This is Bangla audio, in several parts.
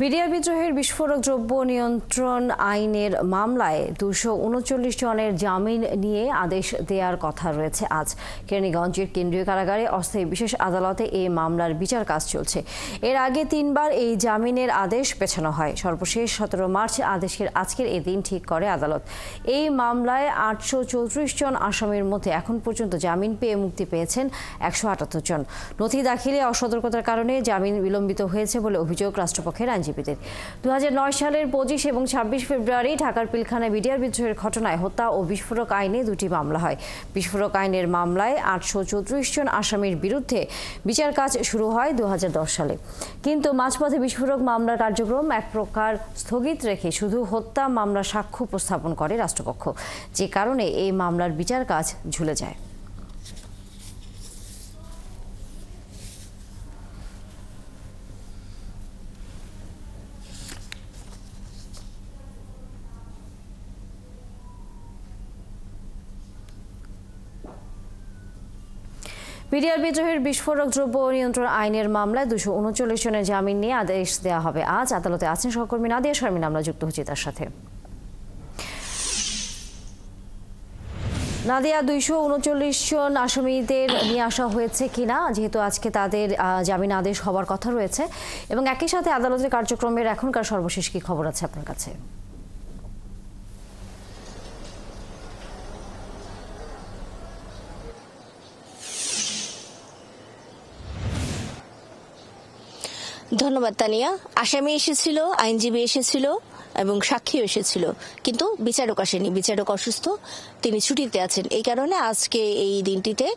বিডিআর বিদ্রোহের বিস্ফোরক দ্রব্য নিয়ন্ত্রণ আইনের মামলায় 239 জনের জামিন নিয়ে আদেশ দেওয়ার কথা রয়েছে আজ। কেরানীগঞ্জের কেন্দ্রীয় কারাগারে অস্থায়ী বিশেষ আদালতে এই মামলার বিচার কাজ চলছে। এর আগে 3 বার এই জামিনের আদেশ পেছানো হয়। সর্বশেষ 17 মার্চ আজকের এই দিন ঠিক করে আদালত। এই মামলায় 834 জন আসামির মধ্যে এখন পর্যন্ত জামিন পেয়ে মুক্তি পেয়েছেন 178 জন। নথি দাখিলে অসতর্কতার কারণে জামিন বিলম্বিত হয়েছে বলে অভিযোগ রাষ্ট্রপক্ষের আইনজীবীদের। 2009 সালের 25 এবং 26 ফেব্রুয়ারি ঢাকার পিলখানায় বিডিআর বিদ্রোহের ঘটনায় হত্যা ও বিস্ফোরক আইনে 2টি মামলা হয়। বিস্ফোরক আইনের মামলায় 834 জন আসামির বিরুদ্ধে বিচার কাজ শুরু হয় 2010 সালে। কিন্তু মাঝপথে বিস্ফোরক মামলার কার্যক্রম এক প্রকার স্থগিত রেখে শুধু হত্যা মামলার সাক্ষ্য উপস্থাপন করে রাষ্ট্রপক্ষ, যে কারণে এই মামলার বিচার কাজ ঝুলে যায়। বিডিআর বিদ্রোহের বিস্ফোরক দ্রব্য নিয়ন্ত্রণ আইনের মামলায় 239 জনের জামিন নিয়ে আদেশ দেওয়া হবে আজ। আদালতে আছেন সহকর্মী নাদিয়া শারমিন, আমরা যুক্ত হচ্ছি তার সাথে। নাদিয়া, 239 জন আসামিদের নিয়ে আসা হয়েছে কিনা, যেহেতু আজকে তাদের জামিন আদেশ হওয়ার কথা রয়েছে, এবং একই সাথে আদালতের কার্যক্রমের এখনকার সর্বশেষ কি খবর আছে আপনার কাছে? ধন্যবাদ তানিয়া। আসামি এসেছিল, আইনজীবী এসেছিল এবং সাক্ষীও এসেছিল, কিন্তু বিচারক আসেনি। বিচারক অসুস্থ, তিনি ছুটিতে আছেন। এই কারণে আজকে এই দিনটিতে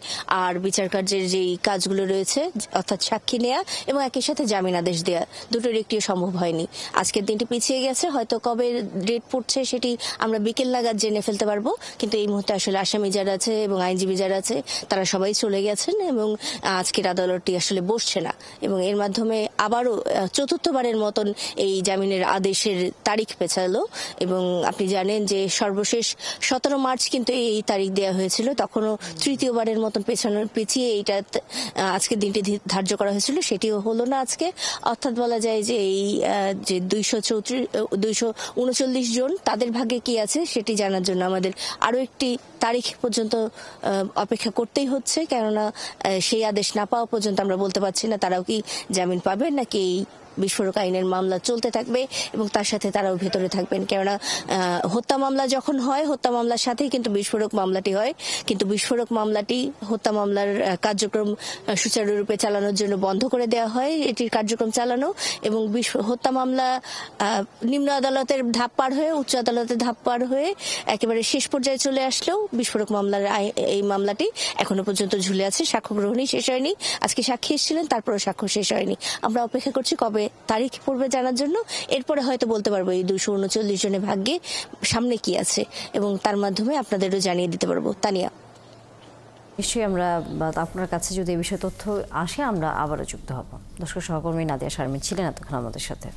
আর বিচার কার্যের যেই কাজগুলো রয়েছে, অর্থাৎ সাক্ষী নেয়া এবং একই সাথে জামিন আদেশ দেয়া, দুটোর একটিও সম্ভব হয়নি। আজকের দিনটি পিছিয়ে গেছে, হয়তো কবে ডেট পড়ছে সেটি আমরা বিকেল নাগাদ জেনে ফেলতে পারবো। কিন্তু এই মুহূর্তে আসলে আসামি যারা আছে এবং আইনজীবী যারা আছে তারা সবাই চলে গেছেন এবং আজকের আদালতটি আসলে বসছে না, এবং এর মাধ্যমে আবারও চতুর্থবারের মতন এই জামিনের আদেশের তারিখ পেছালো। এবং আপনি জানেন যে সর্বশেষ 17 মার্চ কিন্তু এই তারিখ দেওয়া হয়েছিল, তখনও তৃতীয়বারের মতন পিছিয়ে এইটা আজকের দিনটি ধার্য করা হয়েছিল, সেটিও হলো না আজকে। অর্থাৎ বলা যায় যে এই যে 239 জন, তাদের ভাগ্যে কি আছে সেটি জানার জন্য আমাদের আরো একটি তারিখ পর্যন্ত অপেক্ষা করতেই হচ্ছে, কেননা সেই আদেশ না পাওয়া পর্যন্ত আমরা বলতে পারছি না তারাও কি জামিন পাবেন নাকি এই বিস্ফোরক আইনের মামলা চলতে থাকবে এবং তার সাথে তারাও ভেতরে থাকবেন। কেননা হত্যা মামলা যখন হয়, হত্যা মামলার সাথেই কিন্তু বিস্ফোরক মামলাটি হয়, কিন্তু বিস্ফোরক মামলাটি হত্যা মামলার কার্যক্রম সুচারুরূপে চালানোর জন্য বন্ধ করে দেওয়া হয়, এটির কার্যক্রম চালানো। এবং হত্যা মামলা নিম্ন আদালতের ধাপ পার হয়ে উচ্চ আদালতের ধাপ পার হয়ে একেবারে শেষ পর্যায়ে চলে আসলেও বিস্ফোরক মামলার এই মামলাটি এখনো পর্যন্ত ঝুলে আছে, সাক্ষ্য গ্রহণই শেষ হয়নি। আজকে সাক্ষী এসেছিলেন, তারপরে সাক্ষ্য শেষ হয়নি। আমরা অপেক্ষা করছি কবে তারিখ পড়বে জানার জন্য। এরপরে হয়তো বলতে পারবো এই 239 জনের ভাগ্যে সামনে কি আছে, এবং তার মাধ্যমে আপনাদেরও জানিয়ে দিতে পারবো। তানিয়া, নিশ্চয়ই আমরা আপনার কাছে যদি এই বিষয়ে তথ্য আসে আমরা আবারও যুক্ত হব। দর্শক, সহকর্মী নাদিয়া শারমিন ছিলেন এতক্ষণ আমাদের সাথে।